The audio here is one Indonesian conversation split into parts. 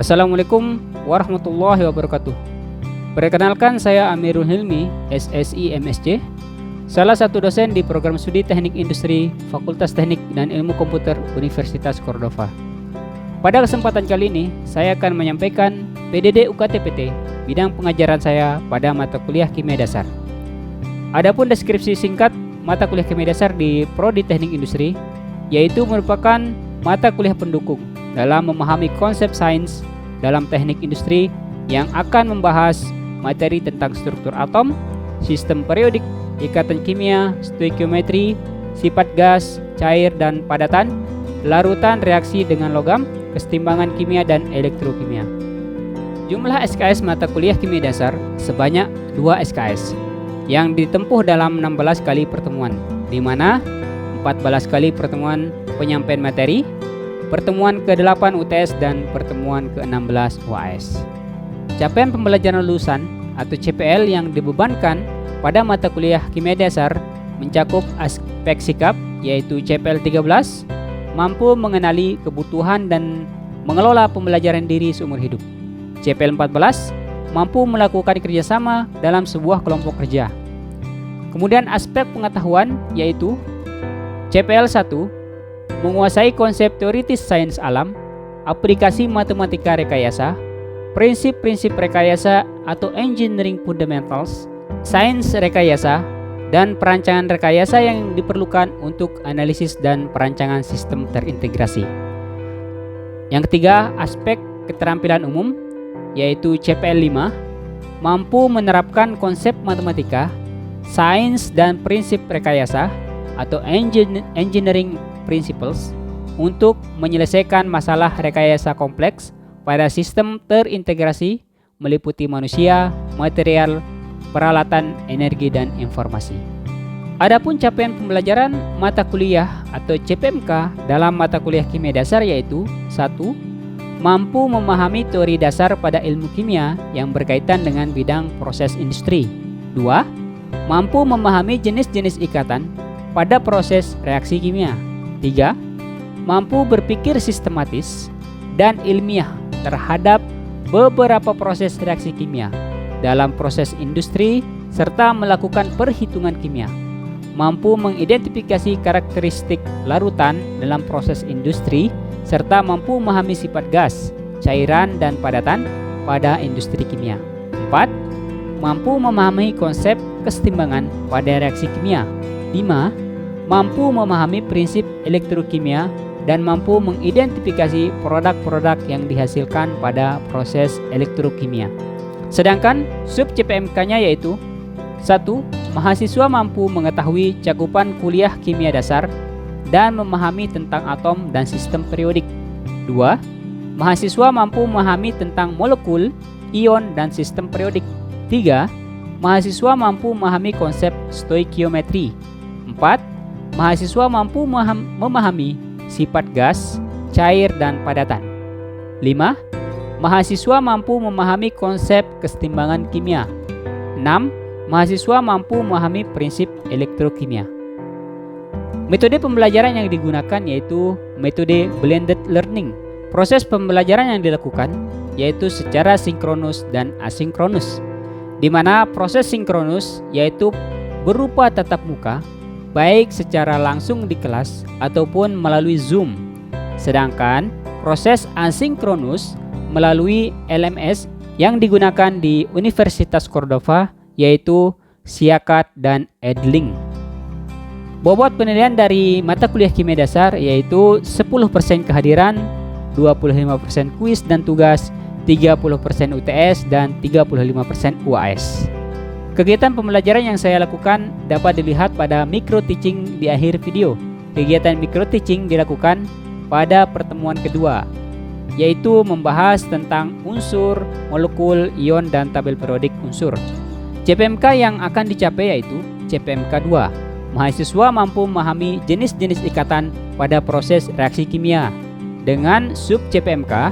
Assalamualaikum warahmatullahi wabarakatuh. Perkenalkan, saya Amirul Hilmi, SSI MSc, salah satu dosen di program studi Teknik Industri Fakultas Teknik dan Ilmu Komputer Universitas Cordova. Pada kesempatan kali ini, saya akan menyampaikan PDD UKT-PT bidang pengajaran saya pada mata kuliah Kimia Dasar. Adapun deskripsi singkat mata kuliah Kimia Dasar di Prodi Teknik Industri, yaitu merupakan mata kuliah pendukung dalam memahami konsep sains dalam teknik industri yang akan membahas materi tentang struktur atom, sistem periodik, ikatan kimia, stoikiometri, sifat gas, cair dan padatan, larutan reaksi dengan logam, kesetimbangan kimia dan elektrokimia. Jumlah SKS mata kuliah Kimia Dasar sebanyak 2 SKS yang ditempuh dalam 16 kali pertemuan, di mana 14 kali pertemuan penyampaian materi, pertemuan ke-8 UTS dan pertemuan ke-16 UAS. Capaian pembelajaran lulusan atau CPL yang dibebankan pada mata kuliah Kimia Dasar mencakup aspek sikap, yaitu CPL 13, mampu mengenali kebutuhan dan mengelola pembelajaran diri seumur hidup. CPL 14, mampu melakukan kerjasama dalam sebuah kelompok kerja. Kemudian aspek pengetahuan, yaitu CPL 1, menguasai konsep teoritis sains alam, aplikasi matematika rekayasa, prinsip-prinsip rekayasa atau engineering fundamentals, sains rekayasa, dan perancangan rekayasa yang diperlukan untuk analisis dan perancangan sistem terintegrasi. Yang ketiga, aspek keterampilan umum, yaitu CPL 5, mampu menerapkan konsep matematika, sains dan prinsip rekayasa atau engineering principles untuk menyelesaikan masalah rekayasa kompleks pada sistem terintegrasi meliputi manusia, material, peralatan, energi, dan informasi. Adapun capaian pembelajaran mata kuliah atau CPMK dalam mata kuliah Kimia Dasar yaitu 1. Mampu memahami teori dasar pada ilmu kimia yang berkaitan dengan bidang proses industri. 2. Mampu memahami jenis-jenis ikatan pada proses reaksi kimia. 3. Mampu berpikir sistematis dan ilmiah terhadap beberapa proses reaksi kimia dalam proses industri serta melakukan perhitungan kimia. Mampu mengidentifikasi karakteristik larutan dalam proses industri serta mampu memahami sifat gas, cairan dan padatan pada industri kimia. 4. Mampu memahami konsep kesetimbangan pada reaksi kimia. 5. Mampu memahami prinsip elektrokimia dan mampu mengidentifikasi produk-produk yang dihasilkan pada proses elektrokimia. Sedangkan sub CPMK-nya yaitu 1. Mahasiswa mampu mengetahui cakupan kuliah Kimia Dasar dan memahami tentang atom dan sistem periodik. 2. Mahasiswa mampu memahami tentang molekul, ion, dan sistem periodik. 3. Mahasiswa mampu memahami konsep stoikiometri. 4. Mahasiswa mampu memahami sifat gas, cair, dan padatan. 5. Mahasiswa mampu memahami konsep kesetimbangan kimia. 6. Mahasiswa mampu memahami prinsip elektrokimia. Metode pembelajaran yang digunakan yaitu metode blended learning. Proses pembelajaran yang dilakukan yaitu secara sinkronus dan asinkronus, di mana proses sinkronus yaitu berupa tatap muka, baik secara langsung di kelas ataupun melalui Zoom. Sedangkan proses asinkronus melalui LMS yang digunakan di Universitas Cordova yaitu Siakat dan Edling. Bobot penilaian dari mata kuliah Kimia Dasar yaitu 10% kehadiran, 25% kuis dan tugas, 30% UTS dan 35% UAS. Kegiatan pembelajaran yang saya lakukan dapat dilihat pada micro teaching di akhir video. Kegiatan micro teaching dilakukan pada pertemuan kedua, yaitu membahas tentang unsur, molekul, ion, dan tabel periodik unsur. CPMK yang akan dicapai yaitu CPMK 2. Mahasiswa mampu memahami jenis-jenis ikatan pada proses reaksi kimia. Dengan sub CPMK,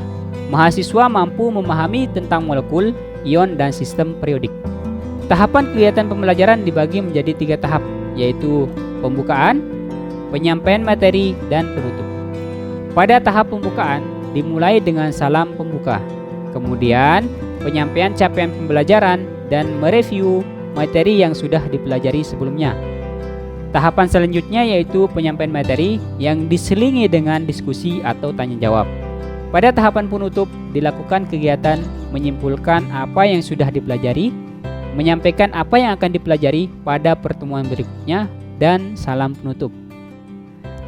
mahasiswa mampu memahami tentang molekul, ion, dan sistem periodik. Tahapan kegiatan pembelajaran dibagi menjadi 3 tahap, yaitu pembukaan, penyampaian materi, dan penutup. Pada tahap pembukaan, dimulai dengan salam pembuka, Kemudian, penyampaian capaian pembelajaran dan mereview materi yang sudah dipelajari sebelumnya. Tahapan selanjutnya yaitu penyampaian materi yang diselingi dengan diskusi atau tanya jawab. Pada tahapan penutup dilakukan kegiatan menyimpulkan apa yang sudah dipelajari, menyampaikan apa yang akan dipelajari pada pertemuan berikutnya, dan salam penutup.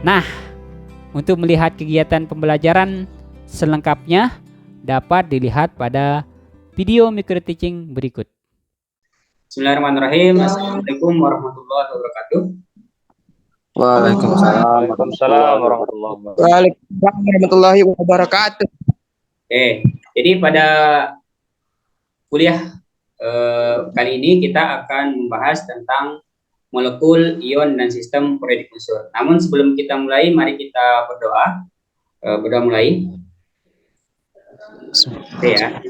Nah, untuk melihat kegiatan pembelajaran selengkapnya dapat dilihat pada video micro teaching berikut. Bismillahirrahmanirrahim. Assalamualaikum warahmatullahi wabarakatuh. Waalaikumsalam warahmatullahi wabarakatuh. Jadi pada kuliah kali ini kita akan membahas tentang molekul, ion, dan sistem periodik unsur. Namun sebelum kita mulai, mari kita berdoa. Berdoa mulai. Oke ya.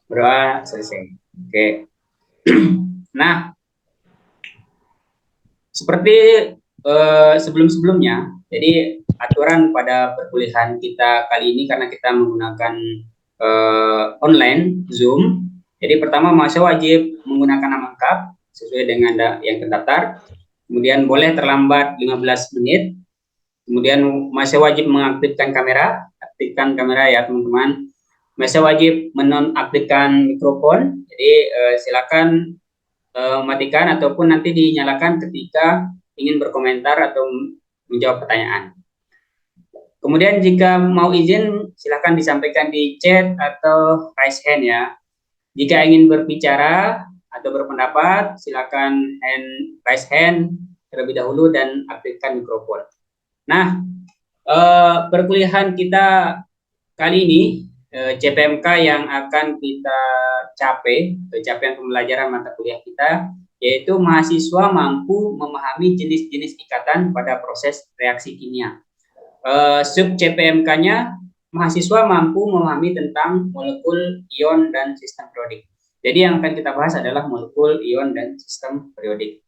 Berdoa selesai. Oke. Nah, seperti sebelum-sebelumnya, jadi aturan pada perkuliahan kita kali ini karena kita menggunakan online Zoom. Jadi pertama mahasiswa wajib menggunakan nama lengkap sesuai dengan yang terdaftar. Kemudian boleh terlambat 15 menit. Kemudian mahasiswa wajib mengaktifkan kamera. Aktifkan kamera ya teman-teman. Mahasiswa wajib menonaktifkan mikrofon. Jadi silakan matikan ataupun nanti dinyalakan ketika ingin berkomentar atau menjawab pertanyaan. Kemudian jika mau izin silahkan disampaikan di chat atau raise hand ya. Jika ingin berbicara atau berpendapat silakan raise hand terlebih dahulu dan aktifkan mikrofon. Nah, perkuliahan kita kali ini CPMK yang akan kita capai, capaian pembelajaran mata kuliah kita, yaitu mahasiswa mampu memahami jenis-jenis ikatan pada proses reaksi kimia. Sub CPMK-nya, mahasiswa mampu memahami tentang molekul, ion, dan sistem periodik. Jadi yang akan kita bahas adalah molekul, ion, dan sistem periodik.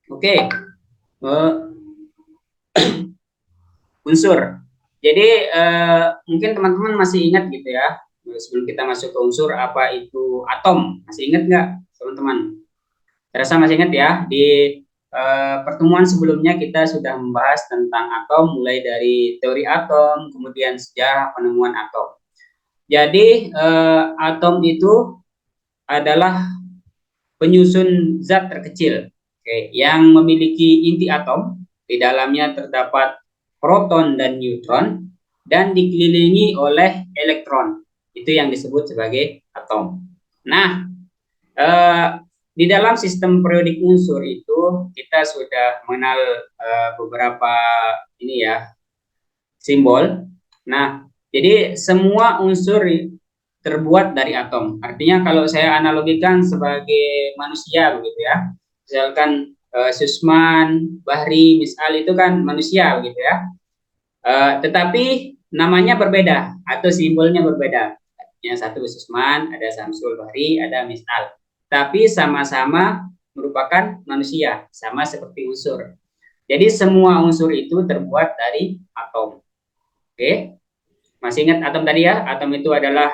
Oke. Unsur. Jadi mungkin teman-teman masih ingat gitu ya, sebelum kita masuk ke unsur, apa itu atom? Masih ingat nggak teman-teman? Terasa masih ingat ya, di pertemuan sebelumnya kita sudah membahas tentang atom, mulai dari teori atom, kemudian sejarah penemuan atom. Jadi atom itu adalah penyusun zat terkecil, yang memiliki inti atom. Di dalamnya terdapat proton dan neutron dan dikelilingi oleh elektron. Itu yang disebut sebagai atom. Nah, di dalam sistem periodik unsur itu kita sudah mengenal beberapa ini ya simbol. Nah, jadi semua unsur terbuat dari atom. Artinya kalau saya analogikan sebagai manusia begitu ya. Misalkan Susman, Bahri, Misal itu kan manusia begitu ya. Tetapi namanya berbeda atau simbolnya berbeda. Yang satu Susman, ada Samsul, Bahri, ada Misal. Tapi sama-sama merupakan manusia, sama seperti unsur. Jadi semua unsur itu terbuat dari atom. Oke, masih ingat atom tadi ya? Atom itu adalah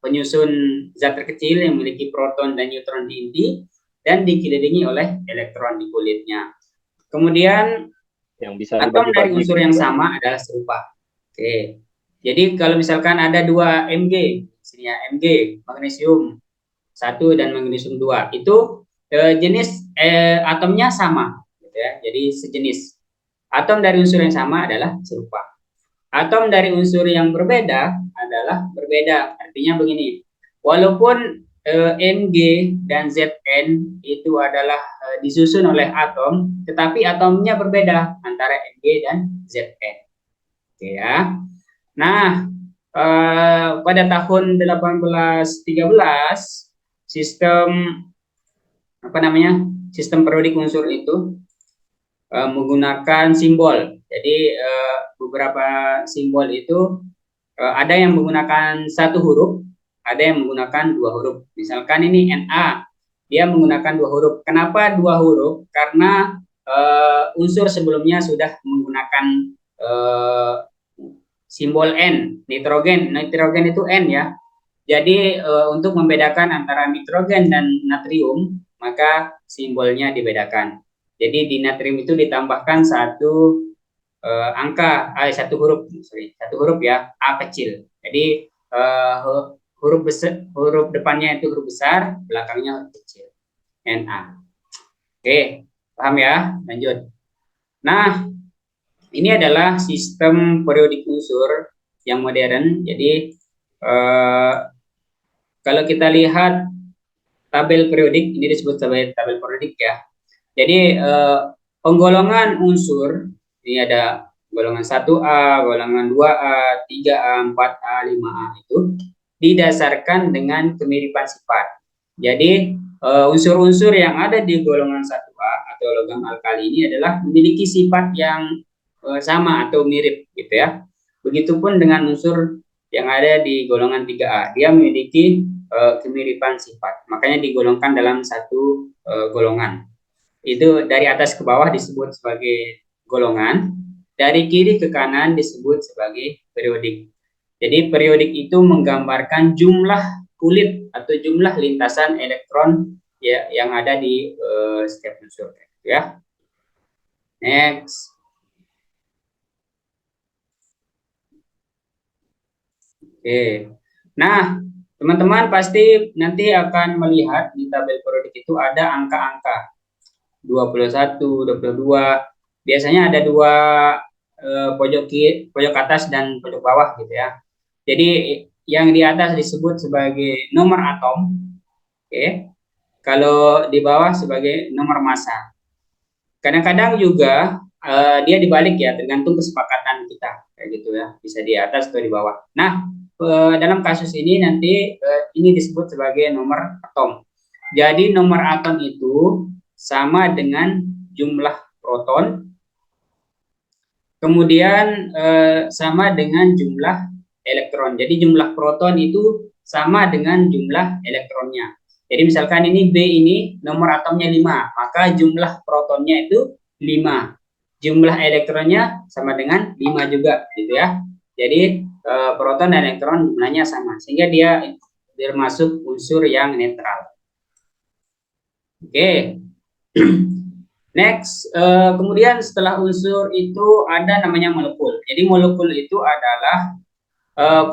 penyusun zat terkecil yang memiliki proton dan neutron di inti dan dikelilingi oleh elektron di kulitnya. Kemudian yang bisa atom dari unsur yang sama adalah serupa. Oke, jadi kalau misalkan ada dua Mg, sini ya Mg, magnesium 1 dan magnesium 2 itu jenis atomnya sama gitu ya, jadi sejenis. Atom dari unsur yang sama adalah serupa. Atom dari unsur yang berbeda adalah berbeda. Artinya begini, walaupun Mg dan Zn itu adalah disusun oleh atom, tetapi atomnya berbeda antara Mg dan Zn. Oke ya. Nah, pada tahun 1813 sistem sistem periodik unsur itu menggunakan simbol. Jadi beberapa simbol itu ada yang menggunakan satu huruf, ada yang menggunakan dua huruf. Misalkan ini Na, dia menggunakan dua huruf. Kenapa dua huruf? Karena unsur sebelumnya sudah menggunakan simbol N, nitrogen. Nitrogen itu N ya. Jadi untuk membedakan antara nitrogen dan natrium, maka simbolnya dibedakan. Jadi di natrium itu ditambahkan satu satu huruf ya, A kecil. Jadi huruf depannya itu huruf besar, belakangnya huruf kecil, Na. Oke, paham ya? Lanjut. Nah, ini adalah sistem periodik unsur yang modern. Jadi kalau kita lihat tabel periodik, ini disebut sebagai tabel periodik ya. Jadi penggolongan unsur ini ada golongan 1A, golongan 2A, 3A, 4A, 5A itu didasarkan dengan kemiripan sifat. Jadi unsur-unsur yang ada di golongan 1A atau logam alkali ini adalah memiliki sifat yang sama atau mirip gitu ya. Begitupun dengan unsur yang ada di golongan 3A, dia memiliki kemiripan sifat. Makanya digolongkan dalam satu golongan. Itu dari atas ke bawah disebut sebagai golongan, dari kiri ke kanan disebut sebagai periodik. Jadi periodik itu menggambarkan jumlah kulit atau jumlah lintasan elektron ya yang ada di setiap unsur ya. Next. Oke. Nah, teman-teman pasti nanti akan melihat di tabel periodik itu ada angka-angka 21, 22. Biasanya ada dua pojok atas dan pojok bawah gitu ya. Jadi yang di atas disebut sebagai nomor atom. Oke. Kalau di bawah sebagai nomor massa. Kadang-kadang juga dia dibalik ya, tergantung kesepakatan kita kayak gitu ya. Bisa di atas atau di bawah. Nah, dalam kasus ini nanti ini disebut sebagai nomor atom. Jadi nomor atom itu sama dengan jumlah proton, kemudian sama dengan jumlah elektron. Jadi jumlah proton itu sama dengan jumlah elektronnya. Jadi misalkan ini B ini nomor atomnya 5, maka jumlah protonnya itu 5. Jumlah elektronnya sama dengan 5 juga gitu ya. Jadi proton dan elektron jumlahnya sama, sehingga dia termasuk unsur yang netral. Oke. Next, kemudian setelah unsur itu ada namanya molekul. Jadi molekul itu adalah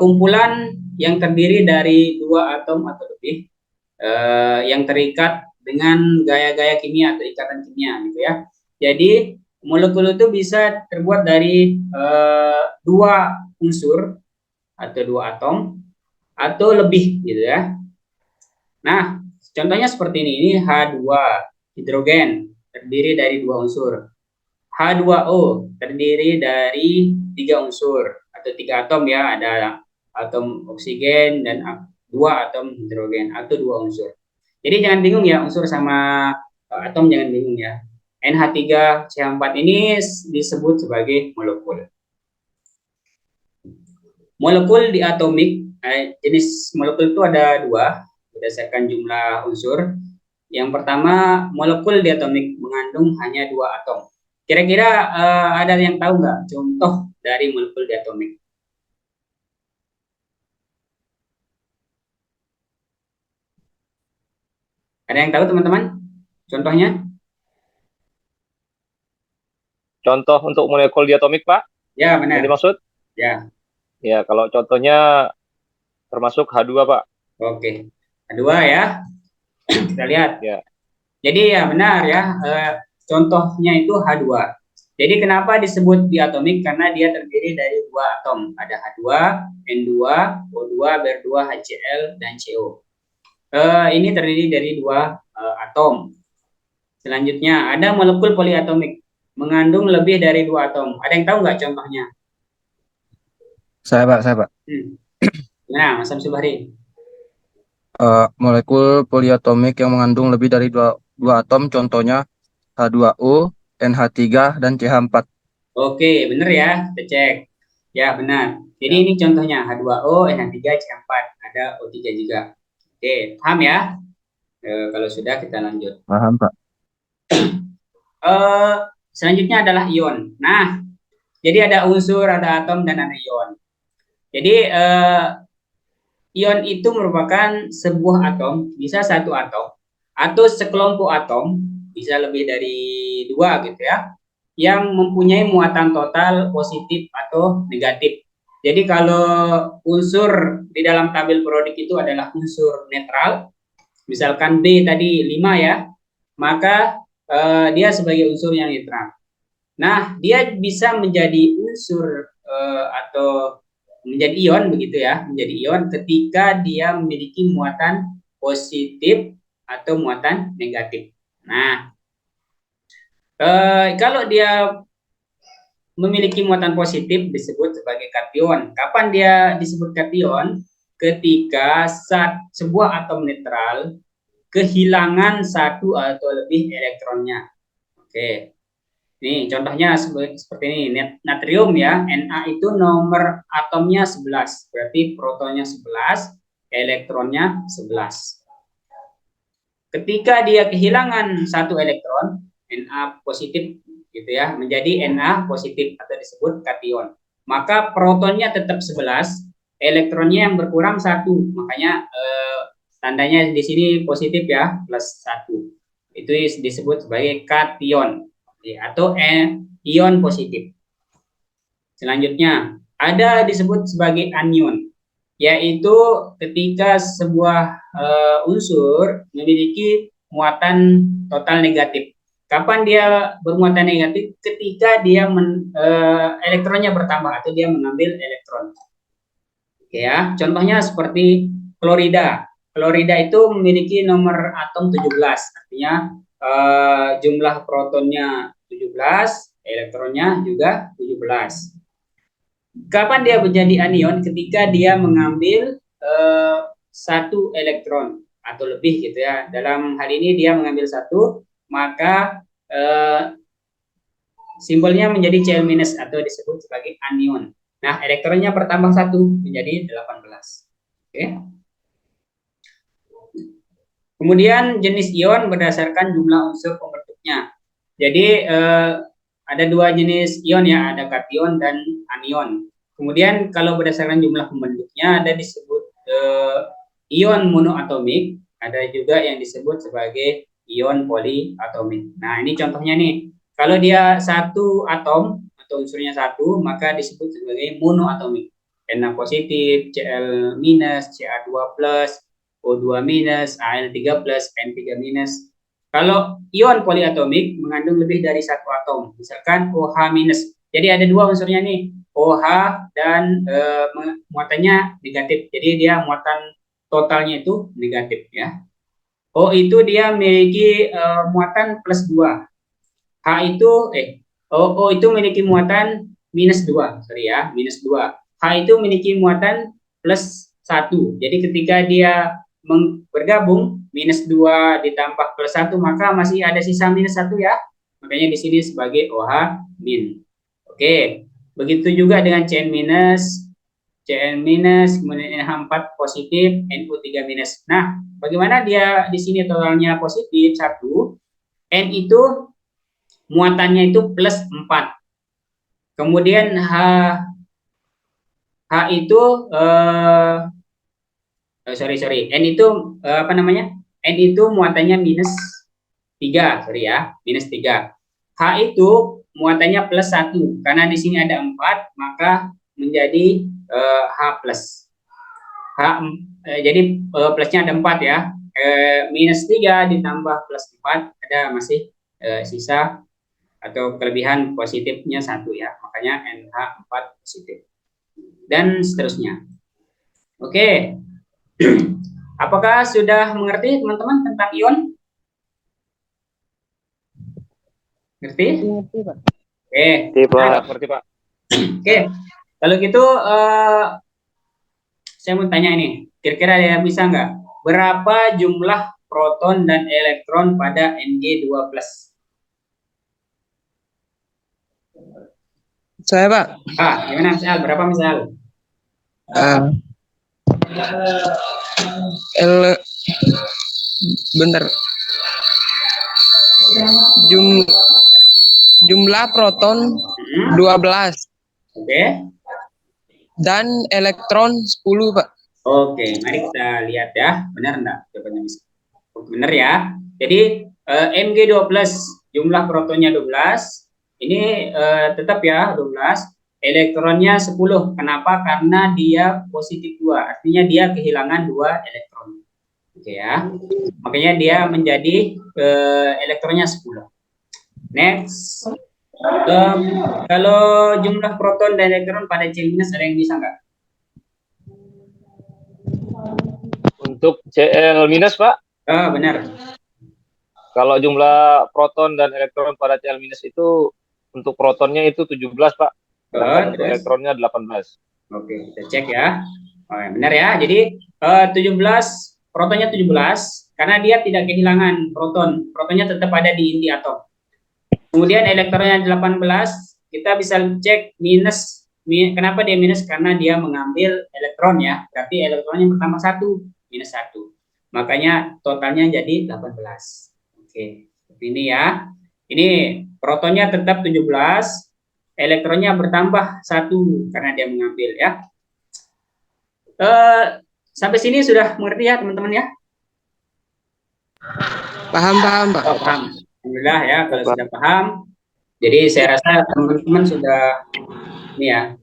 kumpulan yang terdiri dari dua atom atau lebih yang terikat dengan gaya-gaya kimia atau ikatan kimia gitu ya. Jadi molekul itu bisa terbuat dari dua unsur atau dua atom atau lebih gitu ya. Nah, contohnya seperti ini H2 hidrogen terdiri dari dua unsur. H2O terdiri dari tiga unsur atau tiga atom ya, ada atom oksigen dan dua atom hidrogen atau dua unsur. Jadi jangan bingung ya, unsur sama atom jangan bingung ya. NH3CH4 ini disebut sebagai molekul. Molekul diatomik, jenis molekul itu ada dua berdasarkan jumlah unsur. Yang pertama, molekul diatomik mengandung hanya dua atom. Kira-kira ada yang tahu nggak contoh dari molekul diatomik? Ada yang tahu teman-teman? Contohnya? Contoh untuk molekul diatomik, Pak? Ya, benar. Yang dimaksud? Ya. Ya, kalau contohnya termasuk H2, Pak. Oke. H2 ya. Kita lihat. Ya. Jadi ya benar ya. Contohnya itu H2. Jadi kenapa disebut diatomik? Karena dia terdiri dari dua atom. Ada H2, N2, O2, Ber2, HCl, dan CO. Ini terdiri dari dua atom. Selanjutnya ada molekul poliatomik mengandung lebih dari dua atom. Ada yang tahu nggak contohnya? Saya Pak. Nah, Mas Samsul Bahri. Molekul poliatomik yang mengandung lebih dari dua atom, contohnya H2O, NH3, dan CH4. Oke, benar ya, kita cek. Ya, benar. Jadi ini contohnya H2O, NH3, CH4. Ada O3 juga. Oke, paham ya? Kalau sudah kita lanjut. Paham, Pak. Selanjutnya adalah ion. Nah, jadi ada unsur, ada atom, dan ada ion. Jadi ion itu merupakan sebuah atom, bisa satu atom atau sekelompok atom, bisa lebih dari dua gitu ya, yang mempunyai muatan total positif atau negatif. Jadi kalau unsur di dalam tabel periodik itu adalah unsur netral, misalkan B tadi 5 ya, maka dia sebagai unsur yang netral. Nah, dia bisa menjadi unsur atau menjadi ion begitu ya, menjadi ion ketika dia memiliki muatan positif atau muatan negatif. Nah, kalau dia memiliki muatan positif disebut sebagai kation. Kapan dia disebut kation? Ketika sebuah atom netral kehilangan satu atau lebih elektronnya. Oke. Nih, contohnya seperti ini, natrium ya, Na itu nomor atomnya 11, berarti protonnya 11, elektronnya 11. Ketika dia kehilangan satu elektron, Na positif gitu ya, menjadi Na positif atau disebut kation. Maka protonnya tetap 11, elektronnya yang berkurang satu, makanya tandanya di sini positif ya, plus 1. Itu disebut sebagai kation atau ion positif. Selanjutnya, ada disebut sebagai anion, yaitu ketika sebuah unsur memiliki muatan total negatif. Kapan dia bermuatan negatif? Ketika dia elektronnya bertambah atau dia mengambil elektron. Ya, contohnya seperti klorida. Klorida itu memiliki nomor atom 17, artinya jumlah protonnya 17, elektronnya juga 17. Kapan dia menjadi anion? Ketika dia mengambil satu elektron atau lebih gitu ya. Dalam hal ini dia mengambil satu, maka simbolnya menjadi Cl- atau disebut sebagai anion. Nah, elektronnya bertambah satu menjadi 18. Oke. Kemudian jenis ion berdasarkan jumlah unsur pembentuknya. Jadi ada dua jenis ion ya, ada kation dan anion. Kemudian kalau berdasarkan jumlah pembentuknya ada disebut ion monoatomik, ada juga yang disebut sebagai ion poliatomik. Nah, ini contohnya nih. Kalau dia satu atom atau unsurnya satu, maka disebut sebagai monoatomik. Na positif, Cl minus, Ca2 plus, O2 minus, Al3 plus, N3 minus. Kalau ion poliatomik mengandung lebih dari satu atom, misalkan OH minus. Jadi ada dua unsurnya nih, OH dan muatannya negatif. Jadi dia muatan totalnya itu negatif ya. O itu dia memiliki muatan plus 2. H itu O itu memiliki muatan minus 2, sorry ya, minus 2. H itu memiliki muatan plus 1. Jadi ketika dia bergabung minus 2 ditambah plus 1, maka masih ada sisa minus 1 ya. Makanya di sini sebagai OH min. Oke. Begitu juga dengan Cn minus, kemudian NH4 positif, NO3 minus. Nah, bagaimana dia di sini totalnya positif 1, N itu muatannya itu plus 4. Kemudian H itu N itu apa namanya? N itu muatannya minus 3, sorry ya, minus 3. H itu muatannya plus 1. Karena di sini ada 4, maka menjadi H plus. Jadi plusnya ada 4 ya. Minus 3 ditambah plus 4, ada masih sisa atau kelebihan positifnya 1 ya. Makanya NH4 positif. Dan seterusnya. Oke. Apakah sudah mengerti teman-teman tentang ion? Ngerti? Ngerti, Pak. Oke. Ngerti, Pak. Oke. Kalau gitu saya mau tanya ini, kira-kira ada yang bisa nggak? Berapa jumlah proton dan elektron pada Ng2+? Saya, Pak. Gimana misal? Berapa misal? Bentar. Jumlah proton 12. Oke. dan elektron 10, Pak. Oke, mari kita lihat ya, benar enggak jawabannya Miss? Benar ya. Jadi Mg2+, jumlah protonnya 12, ini tetap ya 12, elektronnya 10. Kenapa? Karena dia positif 2, artinya dia kehilangan 2 elektron. Oke ya. Makanya dia menjadi elektronnya 10. Next. Kalau jumlah proton dan elektron pada Cl- ada yang bisa nggak? Untuk Cl minus, Pak, Benar. kalau jumlah proton dan elektron pada Cl minus itu, untuk protonnya itu 17, Pak. Sedangkan untuk Terus? elektronnya 18. Oke, kita cek ya. Oh, benar ya. Jadi 17, protonnya 17 karena dia tidak kehilangan proton. Protonnya tetap ada di inti atom. Kemudian elektronnya 18, kita bisa cek minus. Kenapa dia minus? Karena dia mengambil elektron ya. Berarti elektronnya pertama 1, minus 1. Makanya totalnya jadi 18. Oke, seperti ini ya. Ini protonnya tetap 17, elektronnya bertambah 1 karena dia mengambil ya. Sampai sini sudah mengerti ya teman-teman ya? Paham, Pak. Oh, paham. Alhamdulillah ya kalau sudah paham. Jadi saya rasa teman-teman sudah ini ya,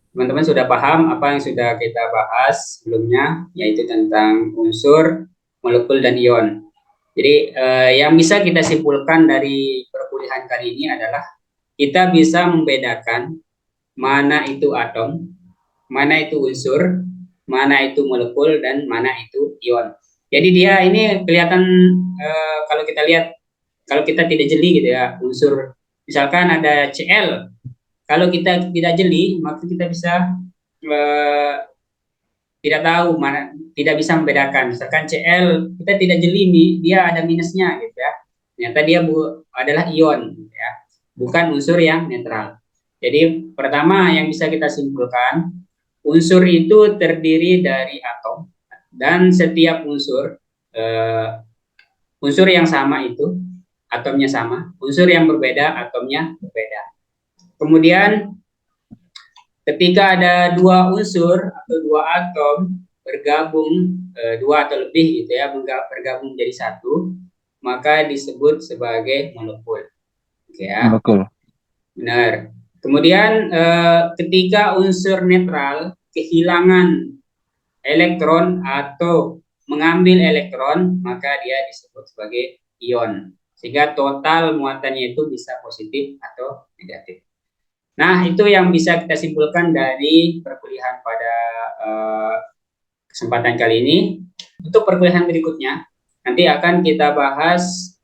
teman-teman sudah paham apa yang sudah kita bahas sebelumnya, yaitu tentang unsur, molekul, dan ion. Jadi yang bisa kita simpulkan dari perkuliahan kali ini adalah kita bisa membedakan mana itu atom, mana itu unsur, mana itu molekul, dan mana itu ion. Jadi dia ini kelihatan kalau kita lihat, kalau kita tidak jeli gitu ya, unsur misalkan ada Cl, kalau kita tidak jeli maka kita bisa tidak tahu mana, tidak bisa membedakan. Misalkan Cl kita tidak jeli nih, dia ada minusnya gitu ya. Ternyata dia adalah ion gitu ya, bukan unsur yang netral. Jadi pertama yang bisa kita simpulkan, unsur itu terdiri dari atom, dan setiap unsur unsur yang sama itu atomnya sama, unsur yang berbeda atomnya berbeda. Kemudian ketika ada dua unsur atau dua atom bergabung, dua atau lebih gitu ya, bergabung menjadi satu, maka disebut sebagai molekul. Oke ya. Molekul. Benar. Kemudian ketika unsur netral kehilangan elektron atau mengambil elektron, maka dia disebut sebagai ion. Sehingga total muatannya itu bisa positif atau negatif. Nah, itu yang bisa kita simpulkan dari perkuliahan pada kesempatan kali ini. Untuk perkuliahan berikutnya, nanti akan kita bahas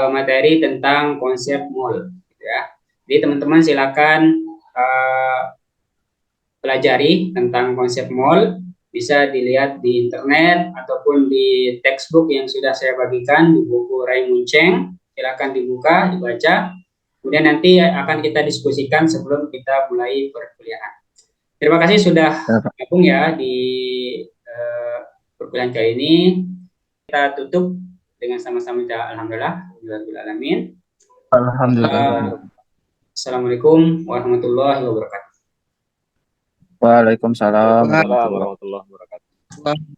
materi tentang konsep mol. Gitu ya. Jadi teman-teman silakan pelajari tentang konsep mol, bisa dilihat di internet ataupun di textbook yang sudah saya bagikan di buku Raymond Cheng. Silakan dibuka, dibaca. Kemudian nanti akan kita diskusikan sebelum kita mulai perkuliahan. Terima kasih sudah gabung ya di perkuliahan kali ini. Kita tutup dengan sama-sama alhamdulillah. Alamin. Alhamdulillah. Assalamualaikum warahmatullahi wabarakatuh. Waalaikumsalam. Waalaikumsalam warahmatullahi wabarakatuh.